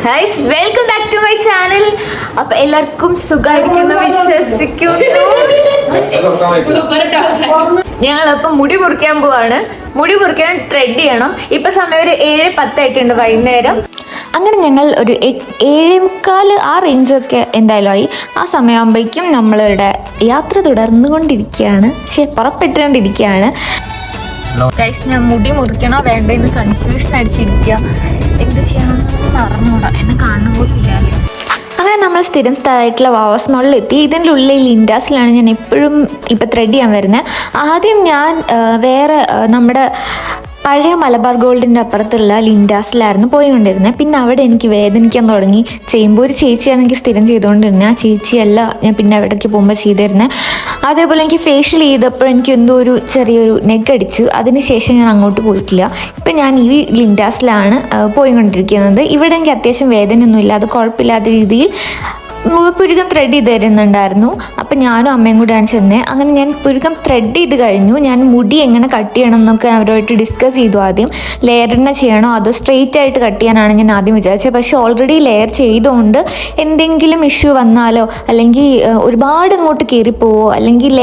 Guys welcome back to my channel. അപ്പൊ എല്ലാവർക്കും സുഖമായിരിക്കുന്നു വിശ്വസിക്കുന്നു. ഞങ്ങളപ്പം മുടി മുറിക്കാൻ പോവാണ്. മുടി മുറിക്കാൻ ത്രെഡ് ചെയ്യണം. ഇപ്പൊ സമയം ഒരു 7:10 ആയിട്ടുണ്ട് വൈകുന്നേരം. അങ്ങനെ ഞങ്ങൾ ഒരു 7:45 ആ റേഞ്ചൊക്കെ എന്തായാലും ആയി. ആ സമയമാകുമ്പോഴേക്കും നമ്മളുടെ യാത്ര തുടർന്നുകൊണ്ടിരിക്കുകയാണ്, പുറപ്പെട്ടുകൊണ്ടിരിക്കുകയാണ്. ഗൈസ് ഞാൻ മുടി മുറിക്കണോ വേണ്ടെന്ന് കൺഫ്യൂഷൻ അടിച്ചിരിക്കുക. എന്ത് ചെയ്യണം എന്ന് അറിഞ്ഞൂടാ, എന്നെ കാണുന്ന പോലും ഇല്ലാതെ. അങ്ങനെ നമ്മൾ സ്ഥിരം സ്ഥലമായിട്ടുള്ള വാവസ് മോളിൽ എത്തി. ഇതിൻ്റെ ഉള്ളിൽ ലിൻഡാസിലാണ് ഞാൻ എപ്പോഴും ഇപ്പം ത്രെഡ് ചെയ്യാൻ വരുന്നത്. ആദ്യം ഞാൻ വേറെ നമ്മുടെ പഴയ മലബാർ ഗോൾഡിൻ്റെ അപ്പുറത്തുള്ള ലിൻഡാസിലായിരുന്നു പോയിക്കൊണ്ടിരുന്നത്. പിന്നെ അവിടെ എനിക്ക് വേദനിക്കാൻ തുടങ്ങി. ചെയ്യുമ്പോൾ ഒരു ചേച്ചിയാണ് എനിക്ക് സ്ഥിരം ചെയ്തുകൊണ്ടിരുന്നത്. ആ ചേച്ചിയല്ല ഞാൻ പിന്നെ അവിടേക്ക് പോകുമ്പോൾ ചെയ്തിരുന്നത്. അതേപോലെ എനിക്ക് ഫേഷ്യൽ ചെയ്തപ്പോൾ എനിക്ക് എന്തോ ഒരു ചെറിയൊരു നെക്ക് അടിച്ചു. അതിനുശേഷം ഞാൻ അങ്ങോട്ട് പോയിട്ടില്ല. ഇപ്പം ഞാൻ ഈ ലിൻഡാസിലാണ് പോയിക്കൊണ്ടിരിക്കുന്നത്. ഇവിടെ എനിക്ക് അത്യാവശ്യം വേദനയൊന്നുമില്ല, അത് കുഴപ്പമില്ലാത്ത രീതിയിൽ പുരുക്കം ത്രെഡ് ചെയ്ത് തരുന്നുണ്ടായിരുന്നു. അപ്പം ഞാനും അമ്മയും കൂടെയാണ് ചെന്നത്. അങ്ങനെ ഞാൻ പുരുക്കം ത്രെഡ് ചെയ്ത് കഴിഞ്ഞു. ഞാൻ മുടി എങ്ങനെ കട്ട് ചെയ്യണം എന്നൊക്കെ അവരുമായിട്ട് ഡിസ്കസ് ചെയ്തു. ആദ്യം ലെയർ തന്നെ ചെയ്യണോ അതോ സ്ട്രെയിറ്റ് ആയിട്ട് കട്ട് ചെയ്യാനാണ് ഞാൻ ആദ്യം വിചാരിച്ചത്. പക്ഷേ ഓൾറെഡി ലെയർ ചെയ്തുകൊണ്ട് എന്തെങ്കിലും ഇഷ്യൂ വന്നാലോ അല്ലെങ്കിൽ ഒരുപാട് അങ്ങോട്ട് കയറിപ്പോവോ അല്ലെങ്കിൽ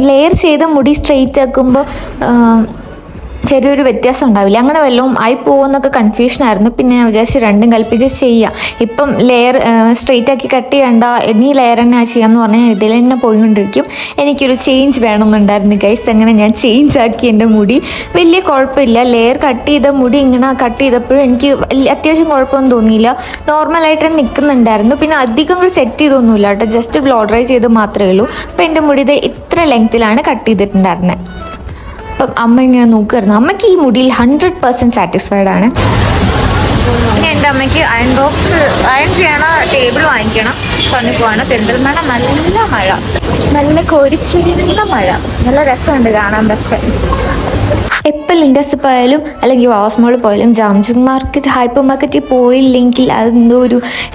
ലെയർ ചെയ്ത മുടി സ്ട്രെയിറ്റ് ആക്കുമ്പോൾ ചെറിയൊരു വ്യത്യാസം ഉണ്ടാവില്ല, അങ്ങനെ വല്ലതും ആയി പോകുമെന്നൊക്കെ കൺഫ്യൂഷനായിരുന്നു. പിന്നെ ഞാൻ വിചാരിച്ചു രണ്ടും കൽപ്പിച്ച് ചെയ്യാം. ഇപ്പം ലെയർ സ്ട്രെയിറ്റ് ആക്കി കട്ട് ചെയ്യണ്ട, ഇനി ലെയർ തന്നെ ചെയ്യാമെന്ന് പറഞ്ഞാൽ ഞാൻ ഇതിൽ തന്നെ പോയിക്കൊണ്ടിരിക്കും. എനിക്കൊരു ചേഞ്ച് വേണമെന്നുണ്ടായിരുന്നു ഗൈസ്. അങ്ങനെ ഞാൻ ചേഞ്ച് ആക്കി എൻ്റെ മുടി. വലിയ കുഴപ്പമില്ല, ലെയർ കട്ട് ചെയ്ത മുടി ഇങ്ങനെ കട്ട് ചെയ്തപ്പോഴും എനിക്ക് അത്യാവശ്യം കുഴപ്പമൊന്നും തോന്നിയില്ല. നോർമലായിട്ട് നിൽക്കുന്നുണ്ടായിരുന്നു. പിന്നെ അധികം കൂടി സെറ്റ് ചെയ്തൊന്നുമില്ല കേട്ടോ, ജസ്റ്റ് ബ്ലോ ഡ്രൈ ചെയ്ത് മാത്രമേ ഉള്ളൂ. അപ്പോൾ എൻ്റെ മുടി ഇത് ഇത്ര ലെങ്ത്തിലാണ് കട്ട് ചെയ്തിട്ടുണ്ടായിരുന്നത്. അപ്പം അമ്മ ഇങ്ങനെ നോക്കുമായിരുന്നു. അമ്മയ്ക്ക് ഈ മുടിയിൽ 100% സാറ്റിസ്ഫൈഡ് ആണ്. പിന്നെ എൻ്റെ അമ്മയ്ക്ക് അയൺ ചെയ്യണ ടേബിൾ വാങ്ങിക്കണം പറഞ്ഞു പോവാണ്. പെരിന്തൽമണ്ണ നല്ല മഴ, നല്ല കോരിച്ചൊരിയുന്ന മഴ, നല്ല രസമുണ്ട് കാണാൻ. പക്ഷേ എപ്പോൾ ലിൻഡസ് പോയാലും അല്ലെങ്കിൽ വാവസ് മോളിൽ പോയാലും ജാംജുങ് മാർക്കറ്റ് ഹൈപ്പർ മാർക്കറ്റിൽ പോയില്ലെങ്കിൽ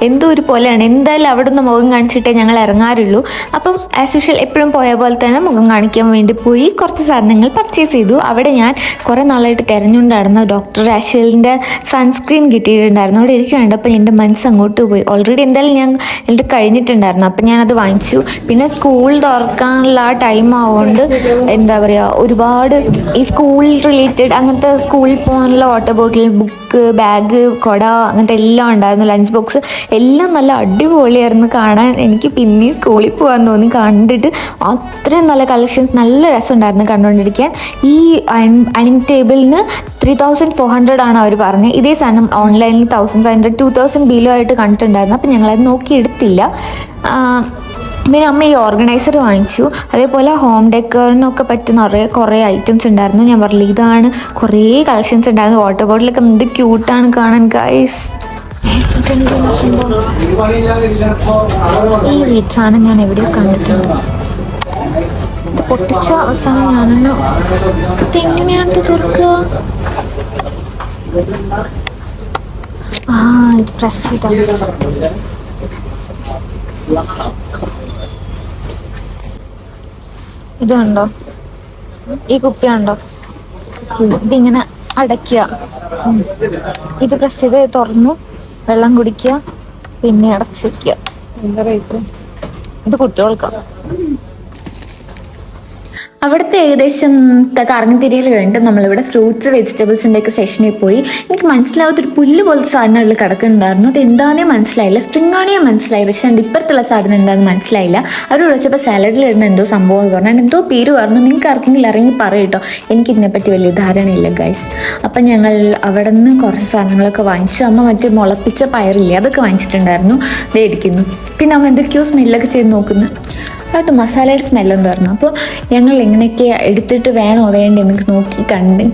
എന്തോ ഒരു പോലെയാണ്. എന്തായാലും അവിടെ നിന്ന് മുഖം കാണിച്ചിട്ടേ ഞങ്ങൾ ഇറങ്ങാറുള്ളൂ. അപ്പം ആസ് യൂഷ്വൽ എപ്പോഴും പോയ പോലെ തന്നെ മുഖം കാണിക്കാൻ വേണ്ടി പോയി കുറച്ച് സാധനങ്ങൾ പർച്ചേസ് ചെയ്തു. അവിടെ ഞാൻ കുറേ നാളായിട്ട് തിരഞ്ഞുകൊണ്ടായിരുന്നു ഡോക്ടർ രാഷലിൻ്റെ സൺസ്ക്രീൻ കിട്ടിയിട്ടുണ്ടായിരുന്നു. അവിടെ എനിക്ക് വേണ്ടപ്പോൾ എൻ്റെ മനസ്സ് അങ്ങോട്ട് പോയി. ഓൾറെഡി എന്തായാലും ഞാൻ എൻ്റെ കഴിഞ്ഞിട്ടുണ്ടായിരുന്നു. അപ്പം ഞാനത് വാങ്ങിച്ചു. പിന്നെ സ്കൂൾ തുറക്കാനുള്ള ആ ടൈം ആവുകൊണ്ട് എന്താ പറയുക, ഒരുപാട് ഈ സ്കൂൾ റിലേറ്റഡ് അങ്ങനത്തെ സ്കൂളിൽ പോകാനുള്ള വാട്ടർ ബോട്ടിൽ, ബുക്ക്, ബാഗ്, കുട അങ്ങനത്തെ എല്ലാം ഉണ്ടായിരുന്നു. ലഞ്ച് ബോക്സ് എല്ലാം നല്ല അടിപൊളിയായിരുന്നു കാണാൻ. എനിക്ക് പിന്നെയും സ്കൂളിൽ പോകാൻ തോന്നി കണ്ടിട്ട്. അത്രയും നല്ല കളക്ഷൻസ്, നല്ല രസമുണ്ടായിരുന്നു കണ്ടുകൊണ്ടിരിക്കാൻ. ഈ അയണിങ് ടേബിളിന് 3400 ആണ് അവർ പറഞ്ഞത്. ഇതേ സാധനം ഓൺലൈനിൽ 1500 2000 ബിലോ ആയിട്ട് കണ്ടിട്ടുണ്ടായിരുന്നു. അപ്പം ഞങ്ങളത് നോക്കി എടുത്തില്ല. പിന്നെ അമ്മ ഈ ഓർഗനൈസർ വാങ്ങിച്ചു. അതേപോലെ ഹോം ഡെക്കറിനൊക്കെ പറ്റുന്ന കുറേ ഐറ്റംസ് ഉണ്ടായിരുന്നു. ഞാൻ പറഞ്ഞില്ല, ഇതാണ് കുറേ കളക്ഷൻസ് ഉണ്ടായിരുന്നു. വാട്ടർ ബോട്ടിലൊക്കെ എന്ത് ക്യൂട്ടാണ് കാണാൻ ഗൈസ്. ഈ സാധനം ഞാൻ എവിടെയോ കണ്ടിട്ടുണ്ട്. ഇത് പൊട്ടിച്ച അവസാനം ഞാനെന്നെ ഇതെങ്ങനെയാണ് തുറക്കുക? ഇത് പ്രസ് ചെയ്താൽ ഇത് കണ്ടോ, ഈ കുപ്പി കണ്ടോ, ഇതിങ്ങനെ അടയ്ക്കുക, ഇത് പ്രസ് ചെയ്ത് തുറന്നു വെള്ളം കുടിക്കുക, പിന്നെ അടച്ചു വയ്ക്കുക. എന്താ റേറ്റ്? ഇത് കുട്ടികൾക്കാണ്. അവിടുത്തെ ഏകദേശം കറങ്ങിത്തിരിയൽ കഴിഞ്ഞിട്ട് നമ്മളിവിടെ ഫ്രൂട്ട്സ് വെജിറ്റബിൾസിൻ്റെ ഒക്കെ സെഷനിൽ പോയി. എനിക്ക് മനസ്സിലാവാത്തൊരു പുല്ല് പോലത്തെ സാധനങ്ങളിൽ കിടക്കുന്നുണ്ടായിരുന്നു. അത് എന്താണെന്നേ മനസ്സിലായില്ല. സ്പ്രിംഗ് ആണിയെ മനസ്സിലായി, പക്ഷേ അത് ഇപ്പുറത്തുള്ള സാധനം എന്താണെന്ന് മനസ്സിലായില്ല. അവർ വിളിച്ചപ്പോൾ സാലഡിലിടുന്ന എന്തോ സംഭവം പറഞ്ഞാൽ എന്തോ പേര് പറഞ്ഞു. നിങ്ങൾക്ക് ആർക്കെങ്കിലും ഇറങ്ങി പറയട്ടോ, എനിക്കിതിനെപ്പറ്റി വലിയ ധാരണയില്ല ഗൈസ്. അപ്പം ഞങ്ങൾ അവിടെ നിന്ന് കുറച്ച് സാധനങ്ങളൊക്കെ വാങ്ങിച്ചു. അമ്മ മറ്റേ മുളപ്പിച്ച പയറില്ലേ, അതൊക്കെ വാങ്ങിച്ചിട്ടുണ്ടായിരുന്നു. ഇരിക്കുന്നു. പിന്നെ അമ്മ എന്തൊക്കെയോ സ്മെല്ലൊക്കെ ചെയ്ത് നോക്കുന്നു. അത് മസാലയുടെ സ്മെല്ലെന്ന് പറഞ്ഞു. അപ്പോൾ ഞങ്ങൾ എങ്ങനെയൊക്കെ എടുത്തിട്ട് വേണോ വേണ്ടെന്ന് നോക്കി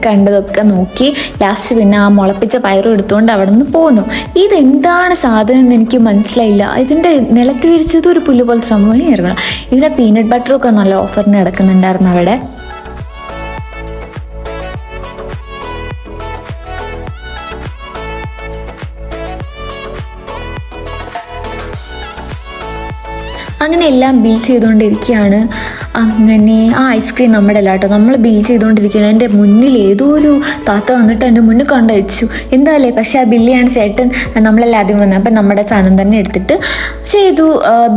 കണ്ടതൊക്കെ നോക്കി ലാസ്റ്റ് പിന്നെ ആ മുളപ്പിച്ച പയറും എടുത്തുകൊണ്ട് അവിടെ നിന്ന് പോന്നു. ഇതെന്താണ് സാധനം എന്ന് എനിക്ക് മനസ്സിലായില്ല. ഇതിൻ്റെ നിലത്ത് വിരിച്ചത് ഒരു പുല്ല് പോലത്തെ സംഭവം ഇറങ്ങണം. ഇവിടെ പീനട്ട് ബട്ടറൊക്കെ നല്ല ഓഫറിന് കിടക്കുന്നുണ്ടായിരുന്നു അവിടെ. അങ്ങനെ എല്ലാം ബിൽ ചെയ്തുകൊണ്ടിരിക്കുകയാണ്. അങ്ങനെ ആ ഐസ്ക്രീം നമ്മുടെ അല്ല കേട്ടോ, നമ്മൾ ബില്ല് ചെയ്തുകൊണ്ടിരിക്കുകയാണ്. എൻ്റെ മുന്നിൽ ഏതോ ഒരു താത്ത വന്നിട്ട് എൻ്റെ മുന്നിൽ കൊണ്ടുവച്ചു. എന്തായാലേ, പക്ഷേ ആ ബില്ലിയാണ് ചേട്ടൻ നമ്മളെല്ലാം ആദ്യം വന്നത്. അപ്പം നമ്മുടെ സാധനം തന്നെ എടുത്തിട്ട് ചെയ്തു,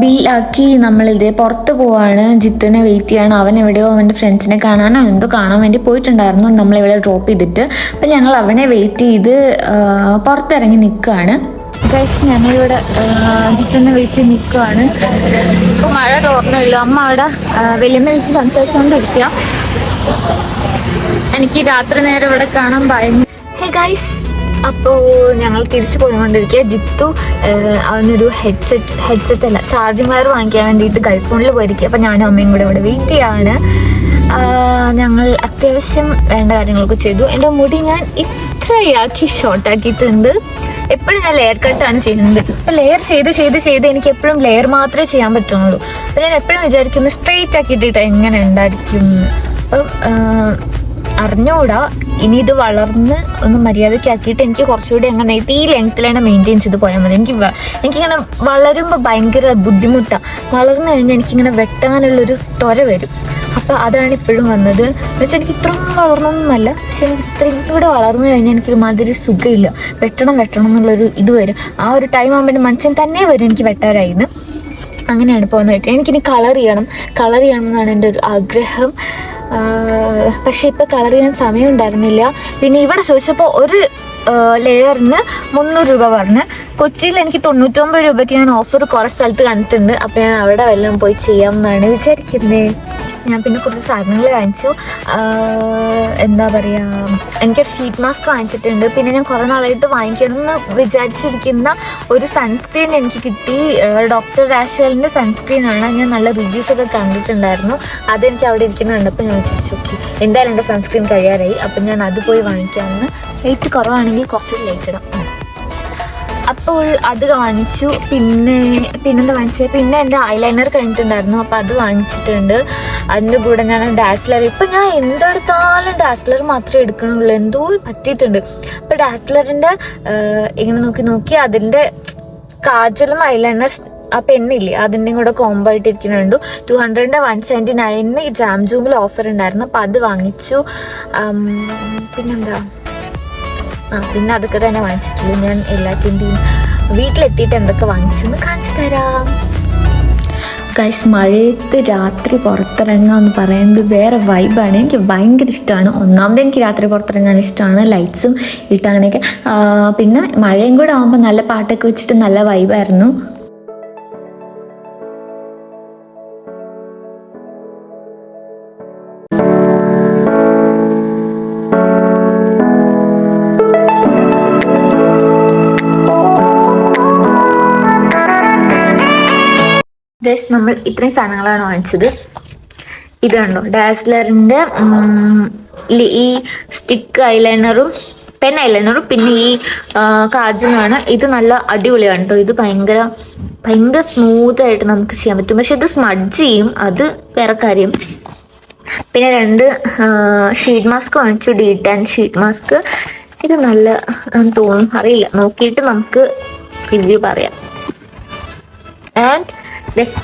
ബില്ലാക്കി. നമ്മളിതേ പുറത്ത് പോവാണ്. ജിത്തുവിനെ വെയിറ്റ് ചെയ്യാണ്. അവൻ എവിടെയോ അവൻ്റെ ഫ്രണ്ട്സിനെ കാണാനോ എന്തോ കാണാൻ വേണ്ടി പോയിട്ടുണ്ടായിരുന്നു. നമ്മളിവിടെ ഡ്രോപ്പ് ചെയ്തിട്ട് അപ്പം ഞങ്ങൾ അവനെ വെയിറ്റ് ചെയ്ത് പുറത്തിറങ്ങി നിൽക്കുകയാണ്. ഗൈസ്, ഞങ്ങളിവിടെ ജിത്തുവിനെ വെയിറ്റ് ചെയ്ത് നിൽക്കുകയാണ്. ഇപ്പോൾ മഴ തോർന്നില്ല. അമ്മ അവിടെ വലിയമ്മ വെച്ച് സംസാരിച്ചുകൊണ്ടിരിക്കുക. എനിക്ക് രാത്രി നേരം ഇവിടെ കാണാൻ ഭയങ്കര. ഹേ ഗൈസ്, അപ്പോൾ ഞങ്ങൾ തിരിച്ചു പോയിക്കൊണ്ടിരിക്കുക. ജിത്തു അവനൊരു ഹെഡ്സെറ്റ് അല്ല, ചാർജിങ് വയർ വാങ്ങിക്കാൻ വേണ്ടിയിട്ട് ഗൾഫ് ഫോണിൽ പോയിരിക്കുക. അപ്പോൾ ഞാനും അമ്മയും കൂടെ ഇവിടെ വെയിറ്റ് ചെയ്യാണ്. ഞങ്ങൾ അത്യാവശ്യം വേണ്ട കാര്യങ്ങളൊക്കെ ചെയ്തു. എൻ്റെ മുടി ഞാൻ ഇത്രയാക്കി ഷോർട്ടാക്കിയിട്ടുണ്ട്. എപ്പോഴും ഞാൻ ലെയർ കട്ടാണ് ചെയ്യുന്നത്. അപ്പോൾ ലെയർ ചെയ്ത് എനിക്ക് എപ്പോഴും ലെയർ മാത്രമേ ചെയ്യാൻ പറ്റുള്ളൂ. അപ്പോൾ ഞാൻ എപ്പോഴും വിചാരിക്കുന്നു സ്ട്രെയിറ്റ് ആക്കിയിട്ടിട്ട് എങ്ങനെ ഉണ്ടായിരിക്കും. അപ്പം അറിഞ്ഞുകൂടാ, ഇനി ഇത് വളർന്ന് ഒന്ന് മര്യാദയ്ക്ക് ആക്കിയിട്ട് എനിക്ക് കുറച്ചുകൂടി അങ്ങനെ ഈ ലെങ്ത്തിലാണ് മെയിൻറ്റെയിൻ ചെയ്ത് പോയാൽ മതി. എനിക്കിങ്ങനെ വളരുമ്പോൾ ഭയങ്കര ബുദ്ധിമുട്ടാണ്. വളർന്നു കഴിഞ്ഞാൽ എനിക്കിങ്ങനെ വെട്ടാനുള്ളൊരു ത്വര വരും. അപ്പോൾ അതാണ് ഇപ്പോഴും വന്നത്. എന്നുവെച്ചാൽ എനിക്ക് ഇത്രയും വളർന്നൊന്നുമല്ല, പക്ഷെ എനിക്ക് ഇത്രയും കൂടെ വളർന്നു കഴിഞ്ഞാൽ എനിക്കൊരു മാതിരി സുഖമില്ല. വെട്ടണം എന്നുള്ളൊരു ഇത് വരും. ആ ഒരു ടൈം ആകുമ്പോൾ മനസ്സിന് തന്നെ വരും എനിക്ക് വെട്ടാനായിരുന്നു. അങ്ങനെയാണ് പോകുന്നത്. എനിക്കിനി കളർ ചെയ്യണം എന്നാണ് എൻ്റെ ഒരു ആഗ്രഹം. പക്ഷെ ഇപ്പോൾ കളർ ചെയ്യാൻ സമയം ഉണ്ടായിരുന്നില്ല. പിന്നെ ഇവിടെ ചോദിച്ചപ്പോൾ ഒരു ലെയറിന് 300 രൂപ പറഞ്ഞ്. കൊച്ചിയിൽ എനിക്ക് 99 രൂപയ്ക്ക് ഞാൻ ഓഫർ കുറേ സ്ഥലത്ത് കണ്ടിട്ടുണ്ട്. അപ്പോൾ ഞാൻ അവിടെ വല്ലതും പോയി ചെയ്യാമെന്നാണ് വിചാരിക്കുന്നത്. ഞാൻ പിന്നെ കുറച്ച് സാധനങ്ങൾ വാങ്ങിച്ചു. എന്താ പറയുക, എനിക്കൊരു ഷീറ്റ് മാസ്ക് വാങ്ങിച്ചിട്ടുണ്ട്. പിന്നെ ഞാൻ കുറേ നാളായിട്ട് വാങ്ങിക്കണം എന്ന് വിചാരിച്ചിരിക്കുന്ന ഒരു സൺസ്ക്രീൻ എനിക്ക് കിട്ടി. ഡോക്ടർ രാഷലിൻ്റെ സൺസ്ക്രീനാണ്. ഞാൻ നല്ല റിവ്യൂസൊക്കെ കണ്ടിട്ടുണ്ടായിരുന്നു. അതെനിക്ക് അവിടെ ഇരിക്കുന്നുണ്ട്. അപ്പോൾ ഞാൻ വിചാരിച്ചു ഓക്കെ, എന്തായാലും എൻ്റെ സൺസ്ക്രീൻ കഴിയാറായി. അപ്പം ഞാൻ അത് പോയി വാങ്ങിക്കാമെന്ന്. റേറ്റ് കുറവാണെങ്കിൽ കുറച്ചുകൂടി ലേറ്റ് ഇടാം. അപ്പോൾ അത് വാങ്ങിച്ചു. പിന്നെന്താ വാങ്ങിച്ചത്, പിന്നെ എൻ്റെ ഐലൈനർ കഴിഞ്ഞിട്ടുണ്ടായിരുന്നു. അപ്പോൾ അത് വാങ്ങിച്ചിട്ടുണ്ട്. അതിൻ്റെ കൂടെ ഞാൻ ഡാസ്ലർ, ഇപ്പം ഞാൻ എന്തെടുത്താലും ഡാസ്ലർ മാത്രമേ എടുക്കണുള്ളൂ. എന്തോ പറ്റിയിട്ടുണ്ട്. അപ്പോൾ ഡാസ്ലറിൻ്റെ ഇങ്ങനെ നോക്കി അതിൻ്റെ കാജലും ഐലൈനർ ആ പെണ്ണില്ലേ അതിൻ്റെയും കൂടെ കോംബോ ആയിട്ടിരിക്കുന്നുണ്ട്. 200ൻ്റെ 179 ജാം ജൂമിൽ ഓഫർ ഉണ്ടായിരുന്നു. അപ്പോൾ അത് വാങ്ങിച്ചു. പിന്നെന്താ, പിന്നെ അതൊക്കെ തന്നെ വാങ്ങിച്ചിട്ടുള്ളൂ. ഞാൻ എല്ലാത്തിൻ്റെയും വീട്ടിലെത്തിയിട്ട് എന്തൊക്കെ വാങ്ങിച്ചെന്ന് കാണിച്ചു തരാം. ഗൈസ്, മഴയത്ത് രാത്രി പുറത്തിറങ്ങുക എന്ന് പറയുന്നത് വേറെ വൈബാണ്. എനിക്ക് ഭയങ്കര ഇഷ്ടമാണ്. ഒന്നാമത് എനിക്ക് രാത്രി പുറത്തിറങ്ങാൻ ഇഷ്ടമാണ്, ലൈറ്റ്സും ഇട്ട് അങ്ങനെയൊക്കെ. പിന്നെ മഴയും കൂടെ ആകുമ്പോൾ നല്ല പാട്ടൊക്കെ വെച്ചിട്ട് നല്ല വൈബായിരുന്നു. നമ്മൾ ഇത്രയും സാധനങ്ങളാണ് വാങ്ങിച്ചത്. ഇത് കണ്ടോ, ഡാസ്ലറിൻ്റെ ഈ സ്റ്റിക്ക് ഐലൈനറും പെൻ ഐലൈനറും പിന്നെ ഈ കാജലുമാണ്. ഇത് നല്ല അടിപൊളിയാണ് കേട്ടോ. ഇത് ഭയങ്കര സ്മൂത്തായിട്ട് നമുക്ക് ചെയ്യാൻ പറ്റും. പക്ഷെ ഇത് സ്മഡ്ജ് ചെയ്യും, അത് വേറെ കാര്യം. പിന്നെ 2 ഷീറ്റ് മാസ്ക് വാങ്ങിച്ചു, ഡീടാൻ ഷീറ്റ് മാസ്ക്. ഇത് നല്ല തോന്നും, അറിയില്ല, നോക്കിയിട്ട് നമുക്ക് റിവ്യൂ പറയാം. ആൻഡ്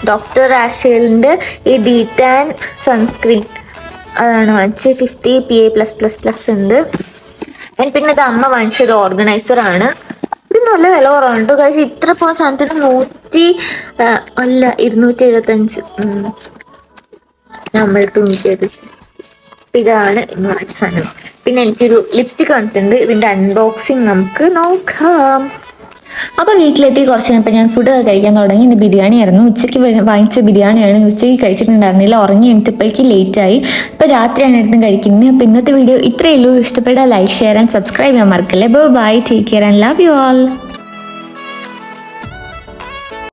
ഡോക്ടർ രാഷലിൻ്റെ ഈ ഡീടാൻ സൺസ്ക്രീൻ അതാണ് വാങ്ങിച്ചത്. 50 PA+++ ഉണ്ട്. പിന്നെ ഇത് അമ്മ വാങ്ങിച്ചൊരു ഓർഗനൈസറാണ്. ഇത് നല്ല വില കുറവാണ് കേട്ടോ. കഴിച്ച് ഇത്ര പോകുന്ന സാധനത്തിന് 275 നമ്മൾ 275. ഇതാണ് ഇന്ന് വാങ്ങിച്ച സാധനം. പിന്നെ എനിക്കൊരു ലിപ്സ്റ്റിക് വന്നിട്ടുണ്ട്. ഇതിൻ്റെ അൺബോക്സിങ് നമുക്ക് നോക്കാം. അപ്പോൾ വീട്ടിലെത്തി കുറച്ച് കഴിഞ്ഞപ്പോൾ ഞാൻ ഫുഡ് കഴിക്കാൻ തുടങ്ങി. ഇന്ന് ബിരിയാണി ആയിരുന്നു. ഉച്ചയ്ക്ക് വാങ്ങിച്ച ബിരിയാണിയാണ്. ഉച്ചയ്ക്ക് കഴിച്ചിട്ടുണ്ടായിരുന്നില്ല, ഉറങ്ങി എണീറ്റപ്പോഴേക്ക് ലേറ്റായി. ഇപ്പോൾ രാത്രിയാണ് എടുത്തും കഴിക്കുന്നത്. അപ്പോൾ ഇന്നത്തെ വീഡിയോ ഇത്രയേ ഉള്ളൂ. ഇഷ്ടപ്പെട്ടാൽ ലൈക്ക്, ഷെയർ ആൻഡ് സബ്സ്ക്രൈബ് ചെയ്യാൻ മറക്കല്ലേ. Bye, take care and love you all.